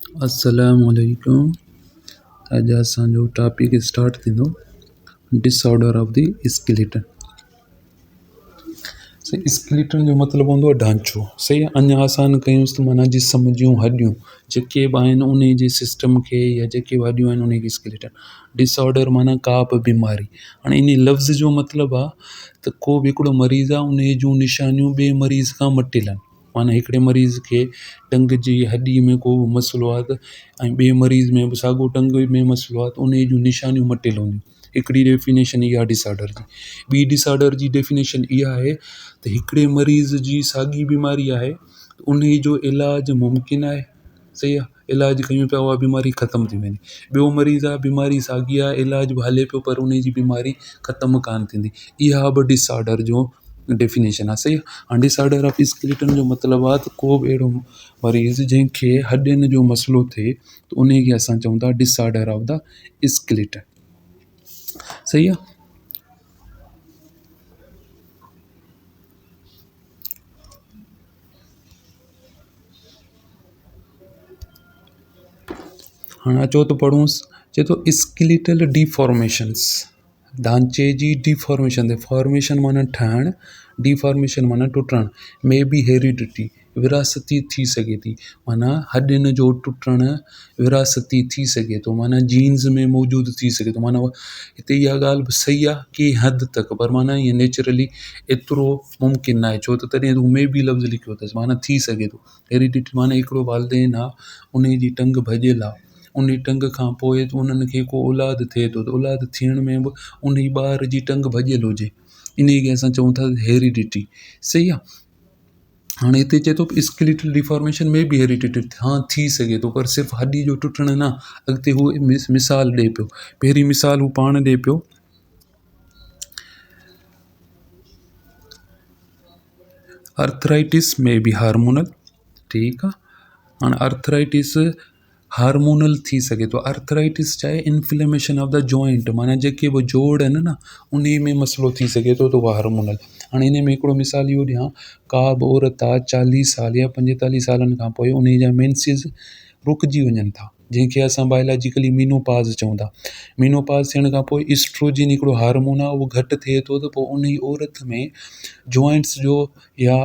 अस्सलामुअलैकुम। अॼु असांजो टॉपिक स्टार्ट थींदो disorder of the skeleton. Skeleton जो मतिलबु हूंदो आहे ढांचो। सही आहे। अञा आसान कयूंसि त माना जिस्म जूं हॾियूं जेके बि आहिनि उन जे सिस्टम खे या जेके बि हॾियूं आहिनि उन खे स्केलेटन। डिसऑर्डर माना का बि बीमारी। हाणे इन लफ़्ज़ जो मतिलबु आहे त को बि हिकिड़ो मरीज़ आहे उन जूं निशानियूं ॿिए मरीज़ खां मटियल आहिनि। माना हिकिड़े मरीज़ खे टंग जी हॾी में को बि मसइलो आहे त ऐं ॿिए मरीज़ में बि साॻियो टंग में मसइलो आहे त उन जूं निशानियूं मटियल हूंदियूं। हिकिड़ी डेफिनेशन इहा डिसऑर्डर जी। ॿी डिसऑर्डर जी डेफिनेशन इहा आहे त हिकिड़े मरीज़ जी साॻी बीमारी आहे उन जो इलाजु मुमकिन आहे। सही आहे। इलाजु कयूं पिया उहा बीमारी ख़तमु थी वेंदी। ॿियो मरीज़ आहे बीमारी साॻी आहे इलाजु बि हले पियो पर उन जी बीमारी ख़तमु कान थींदी। इहा बि डिसऑर्डर जो डेफिनेशन आहे। सही आहे। हाणे डिसऑर्डर ऑफ स्केलेटन जो मतिलबु आहे त को बि अहिड़ो मरीज़ जंहिंखे हॾियुनि जो मसइलो थिए त उन खे असां चऊं था डिसऑर्डर ऑफ द स्केलेटन। सही आहे। हाणे अचो त पढ़ूंसि। चए थो स्केलेटल डिफॉर्मेशंस ढांचे जी डिफॉर्मेशन। फॉर्मेशन माना ठाहिणु, डिफॉर्मेशन माना टुटणु। मे बी हेरिडिटी विरासती थी सघे थी। माना हॾियुनि जो टुटणु विरासती थी सघे थो। माना जीन्स में मौजूदु थी सघे थो। माना हिते इहा ॻाल्हि बि सही आहे की हद तक पर माना ईअं नेचुरली एतिरो मुमकिन न आहे। छो त तॾहिं हू मे बी लफ़्ज़ लिखियो अथसि माना थी सघे थो। हेरिडिटी माना हिकिड़ो वालदेन आहे उन जी टंग भॼियलु आहे। उन टंग खां पोइ त उन्हनि खे को औलाद थिए थो त औलाद थियण में बि उन ॿार जी टंग भॼियलु हुजे इन खे असां चऊं था हेरिडिटी। सही आहे। हाणे हिते चए थो स्केलेटल डिफॉर्मेशन में बि हेरिडिटी हाँ थी सघे थो पर सिर्फ़ु हॾी जो टुटणु न। अॻिते हू मिसाल ॾिए पियो। पहिरीं मिसाल हू पाण ॾिए पियो। अर्थराइटिस में बि हार्मोनल। ठीकु आहे। हाणे अर्थराइटिस हार्मोनल थी सघे थो। अर्थराइटिस चाहे इन्फ्लेमेशन ऑफ द जॉइंट माना जेके बि जोड़ आहिनि न उन में मसइलो थी सघे थो त उहा हार्मोनल। हाणे इन में हिकिड़ो मिसाल इहो ॾियां। का बि औरत आहे 40 साल या 45 सालनि खां पोइ उन जा मेंसिस रुकिजी वञनि था जंहिंखे असां बायोलॉजिकली मीनोपाज़ चऊं था। मीनोपाज़ थियण खां पोइ इस्ट्रोजिन हिकिड़ो हार्मोन आहे उहो घटि थिए थो त पोइ उन ई औरत में जॉइंट्स जो या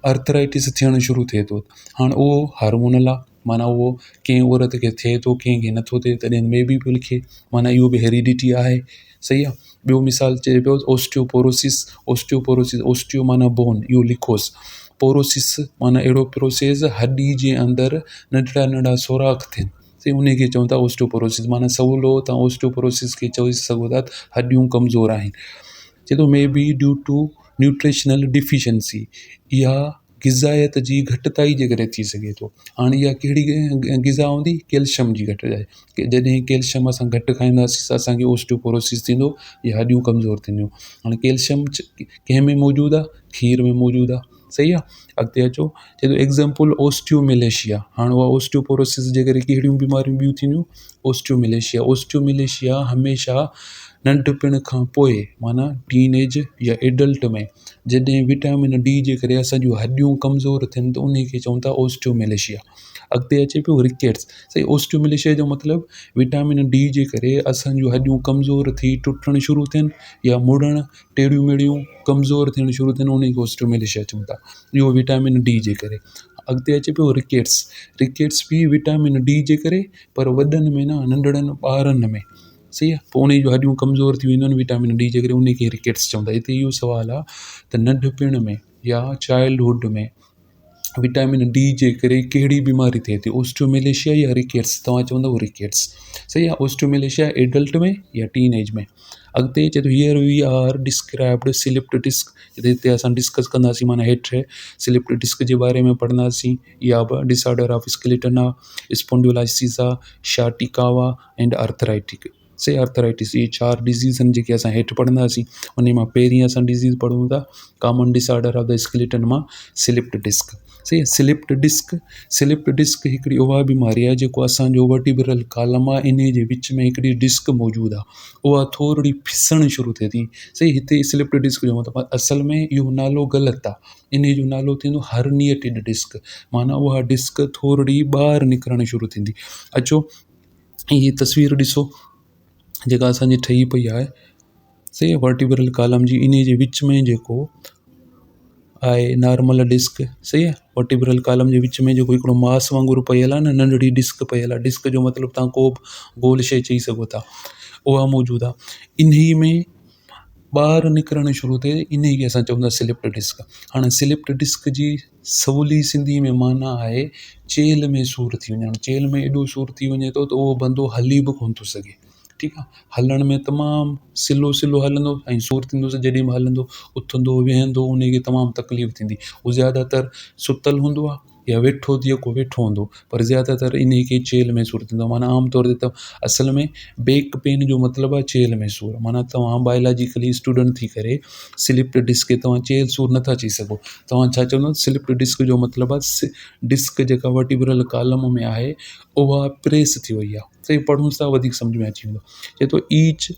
अर्थराइटिस थियणु शुरू थिए थो। हाणे उहो हार्मोनल आहे माना उहो कंहिं औरत खे थिए थो कंहिंखे नथो थिए तॾहिं में बि पियो लिखे माना इहो बि हेरिडिटी आहे। सही आहे। ॿियो मिसाल चए पियो ओस्टियोपोरोसिस। ओस्टियोपोरोसिस ओस्टियो माना बोन इहो लिखोसि। पोरोसिस माना अहिड़ो प्रोसेस हॾी जे अंदरि नंढड़ा नंढड़ा सोराख थियनि। सही उन खे चऊं था ओस्टियोपोरोसिस माना सवलो तव्हां ओस्टियोपोरोसिस खे चई सघो था हॾियूं कमज़ोर आहिनि। चए थो may be due to nutritional deficiency इहा ग़िज़ायत जी घटिताई जे करे थी सघे थो। हाणे इहा कहिड़ी ग़िज़ा हूंदी कैल्शियम जी घटिताई। जॾहिं कैल्शियम असां घटि खाईंदासीं त असांखे ओस्टियोपोरोसिस थींदो या हॾियूं कमज़ोर थींदियूं। हाणे कैल्शियम कंहिं में मौजूदु आहे खीर में मौजूदु आहे। सही आहे। अॻिते अचो। चए थो एग्ज़ाम्पल ओस्टियोमिलेशिया। हाणे उहा ओस्टियोपोरोसिस जे करे कहिड़ियूं बीमारियूं ॿियूं थींदियूं ओस्टियोमिलेशिया। ओस्टियोमिलेशिया हमेशह नंढपिण खां पोइ माना टीनेज या एडल्ट में जॾहिं विटामिन डी जे करे असांजूं हॾियूं कमज़ोर थियनि त उन खे चऊं था ओस्टियोमिलेशिया। अॻिते अचे पियो रिकेट्स। सही ओस्टियोमिलेशिया जो मतिलबु विटामिन डी जे करे असांजूं हॾियूं कमज़ोर थी टुटणु शुरू थियनि या मुड़णु टेढ़ियूं मेढ़ियूं कमज़ोर थियणु शुरू थियनि उन खे ओस्टियोमिलेशिया चऊं था। इहो विटामिन डी जे करे। अॻिते अचे पियो रिकेट्स। रिकेट्स बि विटामिन डी जे करे पर वॾनि में न नंढड़नि ॿारनि में। सही आहे। पोइ उन जूं हॾियूं कमज़ोर थी वेंदियूं आहिनि विटामिन डी जे करे उन खे रिकेट्स चवंदा। हिते इहो सुवालु आहे त नंढपिण में या चाइल्डहुड में विटामिन डी जे करे कहिड़ी बीमारी थिए थी ओस्टियोमिलेशिया या रिकेट्स। तव्हां चवंदव रिकेट्स। सही आहे। ओस्टियोमिलेशिया एडल्ट में या टीनेज में। अॻिते चए थो here we are described slipped disc. हिते असां डिस्कस कंदासीं माना हेठि स्लिप्ड डिस्क जे बारे में पढ़ंदासीं। इहा बि डिसऑर्डर ऑफ स्केलेटन आहे। स्पॉन्डिलोलाइसिस आहे शाटिकावा एंड अर्थराइटिक। से अर्थराइटिस इहे 4 डिज़ीज़ आहिनि जेके असां हेठि पढ़ंदासीं। उन मां पहिरीं असां डिज़ीज़ पढ़ूं था common disorder of the skeleton मां स्लिप्ड डिस्क। सही आहे। स्लिप्ड डिस्क हिकिड़ी उहा बीमारी आहे जेको असांजो वर्टिब्रल कॉलम आहे इन जे विच में हिकिड़ी डिस्क मौजूदु आहे, उहा थोरी फिसणु शुरू थिए थी। सही, हिते स्लिप्ड डिस्क जो मतिलबु असल में इहो नालो ग़लति आहे। इन जो नालो थींदो हर्निएटेड डिस्क, माना उहा डिस्क थोरी ॿाहिरि निकिरणु शुरू थींदी। अचो हीअ तस्वीर ॾिसो जेका असांजी ठही पई आहे। सही, वर्टिब्रल कॉलम जी इन जे विच में जेको आहे नॉर्मल डिस्क। सही आहे, वर्टिब्रल कॉलम जे विच में जेको हिकिड़ो मास वांगुरु पयल आहे न, नंढड़ी डिस्क पयल आहे। डिस्क जो मतिलबु तव्हां को बि गोल शइ चई सघो था, उहा मौजूदु आहे। इन में ॿाहिरि निकिरणु शुरू थिए, इन खे असां चवंदा आहियूं स्लिप्ड डिस्क। हाणे स्लिप्ड डिस्क जी सवली सिंधी में माना आहे चेल में सूरु थी वञणु। चेल में एॾो सूरु थी वञे थो त उहो बंदो हली बि कोन थो सघे। ठीकु आहे, हलण में तमामु सिलो सिलो हलंदो ऐं सूरु थींदोसि जॾहिं बि हलंदो, उथंदो वेहंदो, उनखे तमामु तकलीफ़ थींदी। उहो ज़्यादातर सुतल हूंदो आहे या वेठो जेको वेठो हूंदो, पर ज़्यादातर इन खे चेल में सूरु थींदो आहे। माना आमतौर ते असल में बैक पेन जो मतिलबु आहे चेल में सूरु। माना तव्हां बायोलॉजिकली स्टूडेंट थी करे स्लिप्ड डिस्क खे तव्हां चेल सूरु नथा चई सघो। तव्हां छा चवंदो, स्लिप्ड डिस्क जो मतिलबु आहे डिस्क जेका वर्टिब्रल कॉलम में आहे उहा प्रेस थी वई आहे। सही, पढ़ूं था वधीक सम्झ में अची वेंदो। चए थो ईच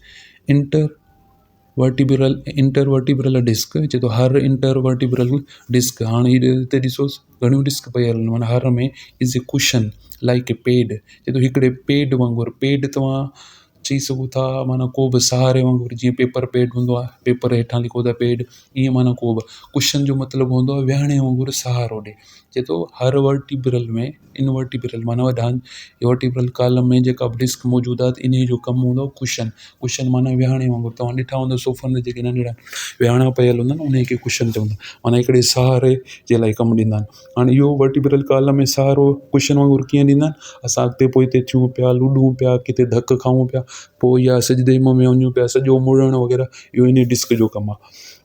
इंटरवर्टिब्रल डिस्क, चए थो हर इंटरवर्टिब्रल डिस्क। हाणे हिते ॾिसोसि घणियूं डिस्क पयल आहिनि, माना हर में is a cushion like a paid. चए थो हिकिड़े पेड वांगुरु, पेड तव्हां चई सघो था, माना को बि सहारे वांगुरु, जीअं पेपर पेड हूंदो आहे, पेपर हेठां लिखो था पेड, ईअं माना को बि कुशन जो मतिलबु हूंदो आहे विहणे वांगुरु सहारो ॾे। चए थो हर वर्टिब्रल में, इनवर्टिब्रल माना वर्टिब्रल कॉलम में जेका बि डिस्क मौजूदु आहे इन जो कमु हूंदो आहे कुशन। कुशन माना विहणे वांगुरु। तव्हां ॾिठा हूंदा सोफ़नि ते जेके नंढड़ा विहणा पयल हूंदा आहिनि उनखे कुशन चवंदा, माना हिकिड़े सहारे जे लाइ कमु ॾींदा आहिनि। हाणे इहो वर्टिब्रल कॉलम में सहारो कुशन वांगुरु कीअं ॾींदा आहिनि, असां अॻिते पोइते थियूं पिया, लुॾूं पिया, किथे धक खाऊं पिया, पोइ या सजदे में वञूं पिया, सॼो मुड़णु वग़ैरह, इहो इन डिस्क जो कमु आहे।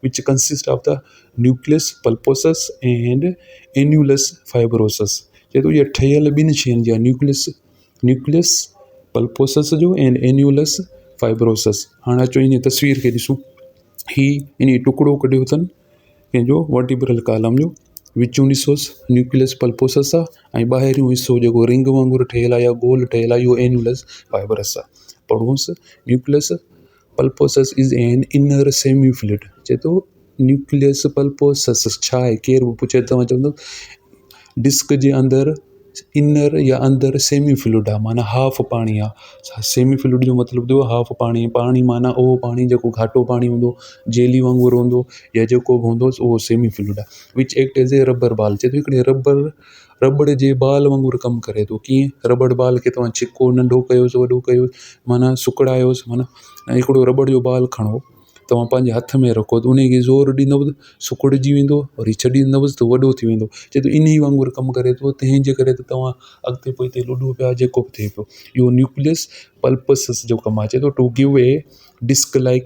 Which consist of the nucleus pulposus and annulus fibrosus. चए थो इहा ठहियल ॿिनि शयुनि जी आहे, न्यूक्लियस पल्पोसस जो एंड एन्यूलस फाइब्रोसस। हाणे अचो इन तस्वीर खे ॾिसूं। ही इन टुकड़ो कढियो अथनि कंहिंजो वर्टिब्रल कॉलम जो, विचूं ॾिसोसि न्यूक्लियस पल्पोसस आहे ऐं ॿाहिरियों हिसो जेको रिंग वांगुरु ठहियलु आहे या गोल ठहियलु आहे इहो एन्यूलस फाइब्रस आहे। पढ़ोसि, nucleus pulposus is an inner semi fluid. चए थो न्यूक्लियस पल्पोसस छा आहे, केरु बि पुछे तव्हां चवंदो डिस्क जे अंदरि इनर या अंदरि सेमी फ्लूइड आहे, माना हाफ पाणी आहे। सेमी फ्लूइड जो मतिलबु थियो हाफ पाणी। पाणी माना उहो पाणी जेको घाटो पाणी हूंदो, जेली वांगुरु हूंदो या जेको बि हूंदो उहो सेमी फ्लूइड आहे। Which act as a rubber ball. चए थो हिकिड़े रबड़ जे बाल वांगुरु कमु करे थो। कीअं, रबड़ बाल खे तव्हां छिको नंढो कयोसि वॾो कयोसि, माना सुकड़ायोसि, माना हिकिड़ो रबड़ जो बाल खणो, तव्हां पंहिंजे हथ में रखो त उनखे ज़ोर ॾींदव त सुकड़िजी वेंदो, वरी छॾींदवसि त वॾो थी वेंदो। चए थो इन ई वांगुरु कमु करे थो, तंहिंजे करे त तव्हां अॻिते पोइते लुॾो पिया, जेको बि थिए पियो, इहो न्यूक्लियस पल्पसस जो कमु आहे। चए थो to give a disc like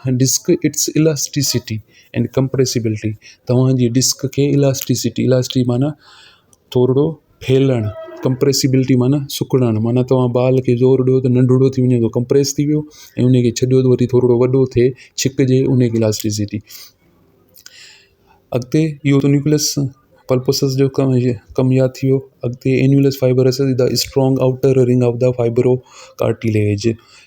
disc its elasticity and compressibility. तव्हांजी डिस्क खे इलास्टिसिटी माना थोरो फैलणु, कंप्रेसिबिलिटी माना सुकड़णु, माना तव्हां बाल खे ज़ोर ॾियो त नंढड़ो थी वञे थो, कंप्रेस थी वियो, ऐं उनखे छॾियो त वरी थोरो वॾो थिए, छिकिजे, उनखे इलास्टिसिटी। अॻिते इहो त न्यूक्लियस पल्पोसस जो कमु यादि थी वियो। अॻिते annulus fibrosus is the strong outer ring of the fibrocartilage.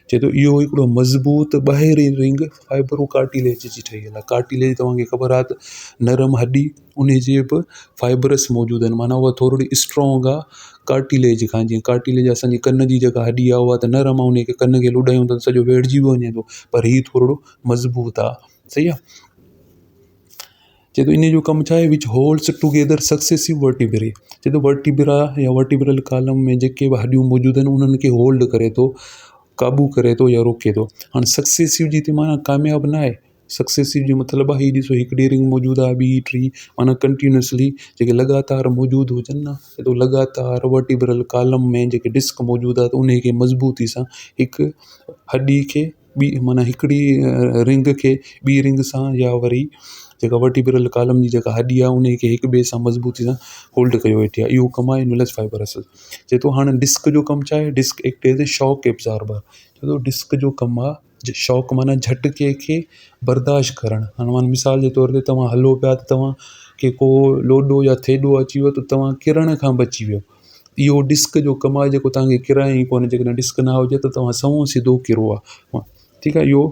चए थो इहो हिकिड़ो मज़बूत ॿाहिरीं रिंग फाइब्रो कार्टिलेज जी ठहियलु आहे। कार्टिलेज तव्हांखे ख़बर आहे त नरम हॾी, उनजे बि फाइब्रस मौजूदु आहिनि, माना उहा थोरी स्ट्रॉन्ग आहे कार्टिलेज खां। जीअं कार्टिलेज असांजी कन जी जेका हॾी आहे उहा त नरम आहे, उनखे कन खे लुॾायूं त सॼो वेड़िजी बि वञे थो, पर हीउ थोरो मज़बूत आहे। सही आहे। चए थो इन जो कमु छा आहे, विच होल्ड्स टुगेदर सक्सेसिव वर्टिब्रे। चए थो वर्टिब्रा या वर्टिब्रल कॉलम में जेके बि हॾियूं मौजूदु आहिनि उन्हनि खे होल्ड करे थो, क़ाबू करे थो या रोके थो। हाणे सक्सेसिव जी त माना कामयाबु न आहे। सक्सेसिव जो मतिलबु आहे हीअ ॾिसो हिकिड़ी रिंग मौजूदु आहे, ॿी टी, माना कंटिन्यूसली जेके लगातार मौजूदु हुजनि न। चए थो लगातार वर्टिब्रल कॉलम में जेके डिस्क मौजूदु आहे त उनखे मज़बूती सां हिकु हॾी खे ॿी, माना हिकिड़ी रिंग खे ॿी रिंग सां या वरी जेका वर्टिब्रल कॉलम जी जेका हॾी आहे उनखे हिक ॿिए सां मज़बूती सां होल्ड कयो वेठी आहे। इहो कमु आहे एन्यूलस फाइब्रोसस। चए थो हाणे डिस्क जो कमु छा आहे, disc act as a shock absorber. चए थो डिस्क जो कमु आहे शॉक माना झटके खे बर्दाश्त करणु। हाणे माना मिसाल जे तौर ते तव्हां हलो पिया त तव्हां की को लोॾो या थेॾो अची वियो त तव्हां किरण खां बची वियो। इहो डिस्क जो कमु आहे जेको तव्हांखे किराए ई कोन्हे। जेकॾहिं डिस्क न हुजे त तव्हां सवो सिधो किरो आहे। ठीकु आहे। इहो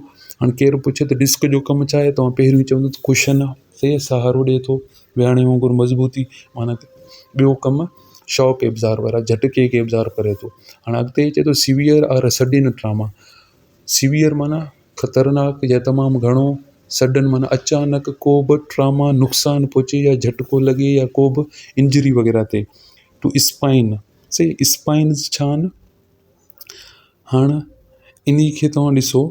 हाणे केरु पुछे त डिस्क जो कमु छा आहे, तव्हां पहिरियों चवंदो त कुशन आहे, सही आहे, सहारो ॾिए थो विहाणे वांगुरु मज़बूती। माना ॿियो कमु शॉक एब्ज़ॉर्बर आहे, झटके खे एब्ज़ॉर्ब करे थो। हाणे अॻिते चए थो severe or sudden trauma. Severe माना ख़तरनाक या तमामु घणो, सडन माना अचानक को बि ट्रामा नुक़सानु पहुचे या झटको लॻे या को बि इंजरी वग़ैरह थिए। टू स्पाइन, सही, स्पाइन्स छा आहिनि? हाणे इन खे तव्हां ॾिसो,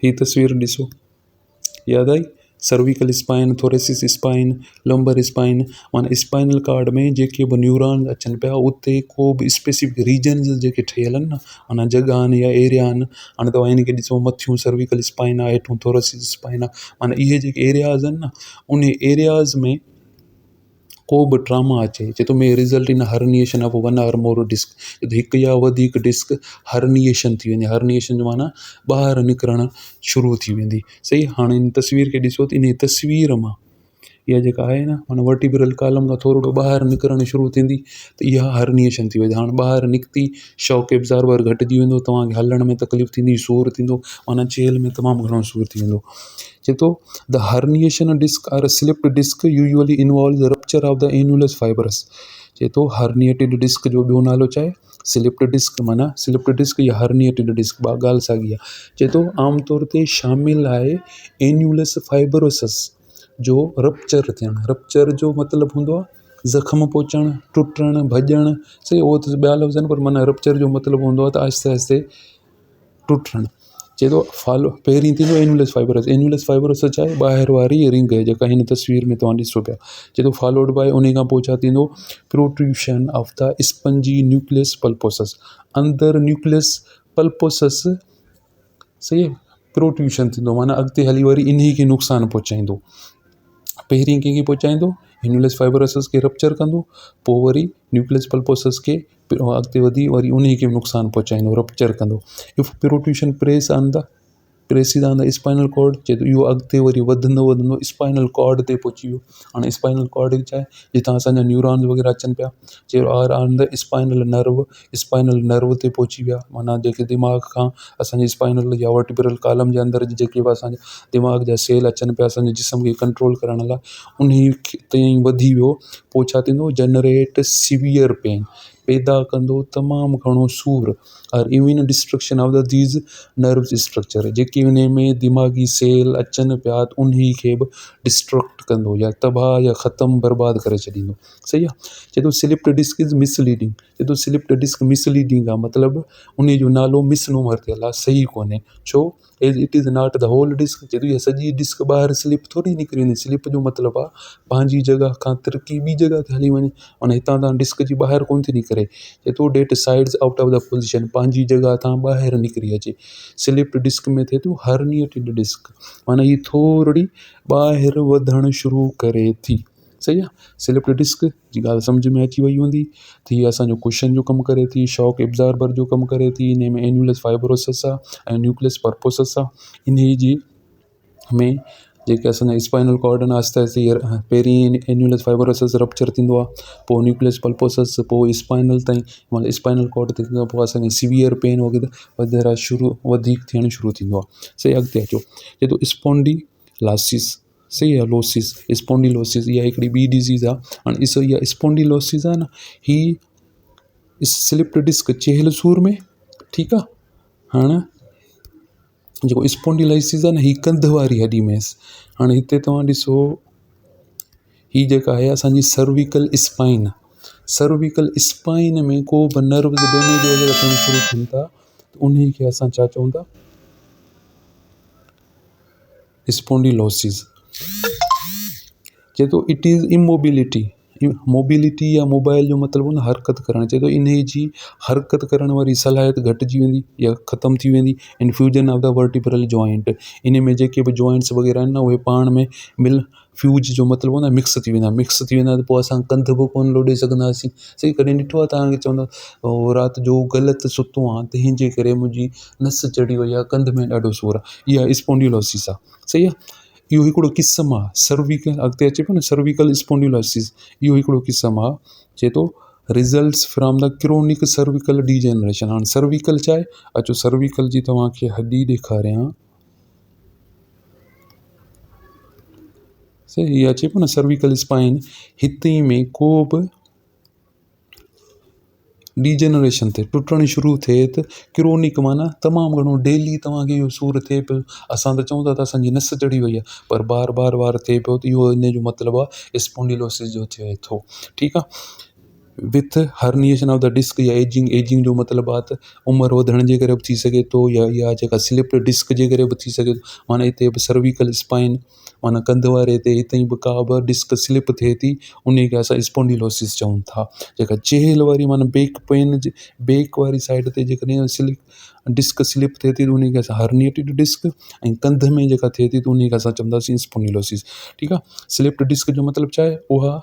हीअ तस्वीर ॾिसो, यादि आई? Cervical spine, thoracic spine, lumbar spine. माना स्पाइनल कार्ड में जेके बि न्यूरॉन अचनि पिया उते को बि स्पेसिफिक रीजन्स जेके ठहियल आहिनि न, माना जॻह आहिनि या एरिया आहिनि। हाणे तव्हां हिन खे ॾिसो, मथियूं सर्विकल स्पाइन आहे, हेठूं थोरेसिस स्पाइन आहे। माना इहे जेके एरियाज़ आहिनि न, उन एरियाज़ में को बि ट्रामा अचे, चए थो may result in herniation of one or more disc. हिकु या वधीक डिस्क हर्निएशन थी वेंदी। हर्निएशन जो माना ॿाहिरि निकिरणु शुरू थी वेंदी। सही। हाणे इन तस्वीर खे ॾिसो त इन तस्वीर मां इहा जेका आहे न, माना वर्टिब्रल कॉलम खां थोरो ॿाहिरि निकिरणु शुरू थींदी त इहा हर्निएशन थी वेंदी। हाणे ॿाहिरि निकिती, शॉक एब्ज़ॉर्बर घटिजी वेंदो, तव्हांखे हलण में तकलीफ़ थींदी, सूरु थींदो, माना चेल में तमामु घणो सूरु थी वेंदो। चए थो the herniation disc or slipped disc usually involve the rupture of the annulus fibrosus. चए थो हर्निएटेड डिस्क जो ॿियो नालो छा आहे? Slipped disc. माना स्लिप्ड डिस्क या हर्निएटेड डिस्क ॻाल्हि साॻी आहे। चए थो आमतौर ते शामिल आहे एन्युलस फाइब्रोसस जो रप्चर थियणु। रप्चर जो मतिलबु हूंदो आहे ज़ख़्म पहुचणु, टुटणु, भॼणु। सही, उहो त ॿिया लफ़्ज़ आहिनि, पर माना रप्चर जो मतिलबु हूंदो आहे त आहिस्ते आहिस्ते टुटणु। चए थो फॉलो पहिरीं थींदो एन्युलस फाइब्रोसस। एन्युलस फाइब्रोसस छा आहे? ॿाहिरि वारी रिंग जेका हिन तस्वीर में तव्हां ॾिसो पिया। चए थो फॉलोड बाय, उन खां पोइ छा थींदो? Protrusion of the spongy nucleus pulposus. अंदरि न्यूक्लियस पल्पोसस, सही आहे, प्रोट्रूशन थींदो, माना अॻिते हली वरी इन्ही खे नुक़सानु पहुचाईंदो। पहिरीं कंहिंखे पहुचाईंदो? एन्युलस फाइब्रोसस खे रप्चर कंदो, पोइ वरी न्यूक्लियस पल्पोसस खे अॻिते वधी वरी उन खे नुक़सानु पहुचाईंदो, रप्चर कंदो। If protrusion presses on the spinal cord, चए थो इहो अॻिते वरी वधंदो वधंदो स्पाइनल कॉर्ड ते पहुची वियो। हाणे स्पाइनल कॉर्ड छा आहे? जितां असांजा न्यूरॉन्स वग़ैरह अचनि पिया। चए or on the spinal nerve, spinal nerve ते पहुची विया। माना जेके दिमाग़ खां असांजे स्पाइनल या वर्टिब्रल कॉलम जे अंदरि जेके बि असांजे दिमाग़ जा सेल अचनि पिया असांजे जिस्म खे कंट्रोल करण लाइ, उन ताईं वधी वियो। पोइ छा थींदो? जनरेट सीवियर पेन, पैदा कंदो तमामु घणो सूरु। और even destruction of the these nerves structure, जेके उन में दिमाग़ी सेल अचनि पिया उन खे बि डिस्ट्रक्ट कंदो या तबाह या ख़तमु बर्बादु करे छॾींदो। सही आहे। चए थो स्लिप्ड डिस्क इज़ मिसलीडिंग। चए थो स्लिप्ड डिस्क मिसलीडिंग आहे, मतिलबु उन जो नालो मिसनूमर थियल आहे, सही कोन्हे। छो? As it is not the whole disc. चए थो इहा सॼी डिस्क ॿाहिरि स्लिप थोरी निकिरी वेंदी। स्लिप जो मतिलबु आहे पंहिंजी जॻह खां तिरकी ॿी जॻह ते हली वञे, माना हितां तां डिस्क जी ॿाहिरि कोन थी निकिरे। चए थो that sides out of the position, पंहिंजी जॻह तां ॿाहिरि निकिरी अचे। स्लिप्ड डिस्क में थिए थो हर्निएटेड डिस्क, माना हीअ थोरी ॿाहिरि वधणु शुरू करे थी। सही आहे। स्लिप्ड डिस्क जी ॻाल्हि सम्झ में अची वई हूंदी। त हीअ असांजो कुशन जो कमु करे थी, शॉक एब्ज़ॉर्बर जो कमु करे थी। इन में एन्युलस फाइब्रोसस आहे ऐं न्यूक्लियस पल्पोसस आहे। इन जी में जेके असांजा स्पाइनल कॉर्ड आहिनि आहिस्ते आहिस्ते पहिरीं एन्युलस फाइब्रोसस रप्चर थींदो आहे, पोइ न्यूक्लियस पल्पोसस, पोइ स्पाइनल ताईं, माना स्पाइनल कॉर्ड ते थींदो आहे, पोइ असांखे सीवियर पेन वग़ैरह वधीक थियणु शुरू थींदो आहे। सही, अॻिते अचो। चए थो स्पॉन्डिलाइसिस, सही आहे, लोसिस, स्पॉन्डिलोसिस इहा हिकिड़ी ॿी डिज़ीज़ आहे। हाणे ॾिसो इहा स्पॉन्डिलोसिस आहे न, ही स्लिप्ड डिस्क चेहल सूर में, ठीकु आहे। हाणे जेको स्पॉन्डिलाइसिस आहे न, ही कंध वारी हॾी में। हाणे हिते तव्हां ॾिसो, ही जेका आहे असांजी सर्विकल स्पाइन। सर्विकल स्पाइन में को बि नर्व्स डैमेज वग़ैरह थियणु शुरू थियनि था त उन खे असां छा चऊं था? स्पॉन्डिलोसिस। चए थो इट इज़ इमोबिलिटी। मोबिलिटी या मोबाइल जो मतिलबु न हरकत करणु। चए थो इन जी हरकत करण वारी सलाहियत घटिजी वेंदी या ख़तमु थी वेंदी। Infusion of the vertebral joint, इन में जेके बि जॉइंट्स वग़ैरह आहिनि न उहे पाण में फ्यूज जो मतिलबु आहे न मिक्स थी वेंदा। मिक्स थी वेंदा त पोइ असां कंध बि कोन लोॾे सघंदासीं। सही, कॾहिं ॾिठो आहे तव्हांखे चवंदा राति जो ग़लति सुतो आहे तंहिंजे करे मुंहिंजी नस चढ़ी वई आहे, कंध में ॾाढो सूरु आहे, इहा स्पॉन्डिलोसिस आहे। सही आहे। इहो हिकिड़ो क़िस्म आहे सर्विकल, अॻिते अचे पियो न सर्विकल स्पॉन्डिलोसिस, इहो हिकिड़ो क़िस्म आहे। चए थो results from the chronic cervical degeneration. हाणे सर्विकल छा आहे, अचो सर्विकल जी तव्हांखे हॾी ॾेखारियां। सही, इहा अचे पियो न सर्विकल स्पाइन, हिते में को बि डिजेनरेशन थिए, टुटणु शुरू थिए त क्रोनिक माना तमामु घणो डेली तव्हांखे इहो सूरु थिए पियो। असां त चऊं था त असांजी नस चढ़ी वई आहे, पर बार बार बार थिए पियो त इहो इन जो मतिलबु आहे स्पॉन्डिलोसिस जो थिए थो। ठीकु आहे। With herniation of the disc या एजिंग, एजिंग जो मतिलबु आहे त उमिरि वधण जे करे बि थी सघे थो, या इहा जेका स्लिप डिस्क जे करे बि थी सघे थो। माना हिते बि सर्विकल स्पाइन माना कंध वारे ते हिते बि का बि डिस्क स्लिप थिए थी, उन खे असां स्पॉन्डिलोसिस चऊं था। जेका चेल वारी माना बैक पेन जे बैक वारी साइड ते जेकॾहिं डिस्क स्लिप थिए थी त उन खे असां हर्निएटेड डिस्क, ऐं कंध में जेका थिए थी त उन खे असां चवंदासीं स्पॉन्डिलोसिस। ठीकु आहे। स्लिप्ड डिस्क जो मतिलबु छा आहे, उहा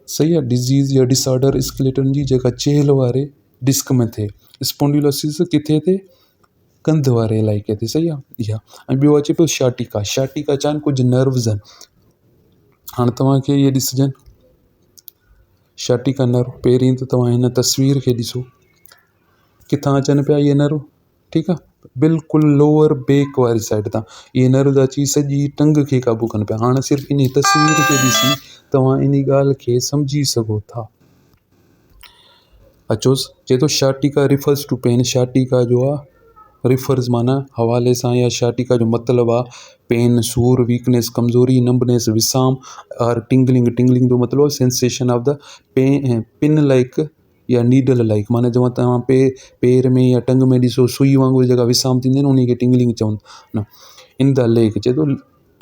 सही आहे डिज़ीज़ या डिसऑर्डर स्केलेटन जी जेका चेल वारे डिस्क में थिए। स्पॉन्डिलोसिस किथे थिए, कंध वारे इलाइक़े ते। सही आहे इहा। ऐं ॿियो अचे पियो शाटिका। शाटिका छा आहिनि, कुझु नर्व्स आहिनि। हाणे तव्हांखे इहे ॾिसजनि शाटिका नर्व। पहिरीं त तव्हां हिन तस्वीर खे ॾिसो, किथां अचनि पिया इहे नर्व। ठीकु आहे। बिल्कुलु लोअर बैक वारी साइड तां इहे नर्व अची सॼी टंग खे क़ाबू कनि पिया। हाणे सिर्फ़ु इन तस्वीर खे ॾिसी तव्हां इन ॻाल्हि खे सम्झी सघो था। अचोसि, चए थो शाटिका रिफर्स टू पेन। शाटिका जो आहे रिफर्स माना हवाले सां, या शाटिका जो मतिलबु आहे पेन, सूर, वीकनेस, कमज़ोरी, नंबनेस, विसाम और टिंगलिंग। टिंगलिंग जो मतिलबु sensation of the pin like या नीडल लाइक, माना जंहिं तव्हां पेर में या टंग में ॾिसो सुई वांगुरु जेका विसाम थींदी आहिनि उन खे टिंगलिंग चवनि न। इन द लेग चए थो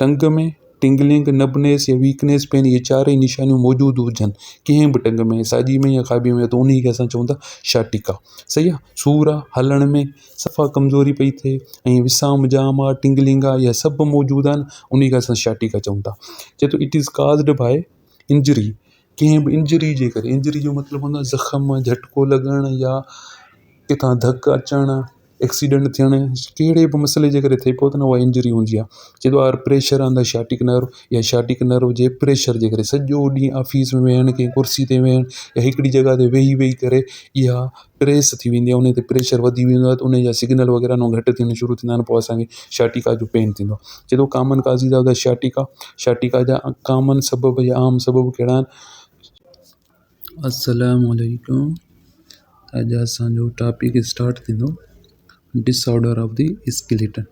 टंग में टिंगलिंग, नबनेस या वीकनेस, पेन, इहे चारई निशानियूं मौजूदु हुजनि कंहिं बि टंग में, साॼी में या खाॿी में, त उन खे असां चऊं था शाटिका। सही आहे। सूर आहे, हलण में सफ़ा कमज़ोरी पई थिए, ऐं विसाम जाम आहे, टिंगलिंग आहे, इहा सभु मौजूदु आहिनि, उन खे असां शाटिका चऊं था। चए थो इट इज़ काज़्ड बाय इंजरी। कंहिं बि इंजरी जे करे, इंजरी जो मतिलबु हूंदो आहे ज़ख़्म, झटको लॻणु, या किथां धकु अचणु, एक्सीडेंट थियणु, कहिड़े बि मसइले जे करे थिए पियो त न उहा इंजरी हूंदी आहे। चए थो or pressure on the sciatic nerve, या शाटिक नर्व जे प्रेशर जे करे सॼो ॾींहुं ऑफिस में वेहण, कंहिं कुर्सी ते वेहण, या हिकिड़ी जॻह ते वेही वेही करे इहा प्रेस थी वेंदी आहे, उन ते प्रेशर वधी वेंदो आहे, त उन जा सिग्नल वग़ैरह न घटि थियण शुरू थींदा आहिनि, पोइ असांखे शाटिका जो पेन थींदो आहे। चए थो कॉमन काज़िज़ ऑफ द शाटिका। शाटिका जा कॉमन सबब या आम सबब कहिड़ा आहिनि। अस्सलामु अलैकुम। अॼु असांजो टॉपिक स्टार्ट थींदो disorder of the skeleton.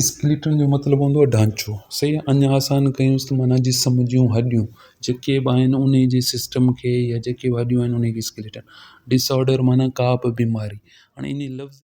Skeleton जो मतिलबु हूंदो आहे ढांचो। सही आहे। अञा आसान कयूंसि त माना जिस्म जूं हॾियूं जेके बि आहिनि उन जे सिस्टम खे, या जेके बि हॾियूं आहिनि उन खे स्केलेटन। डिसऑर्डर माना का बि बीमारी। हाणे इन लफ़्ज़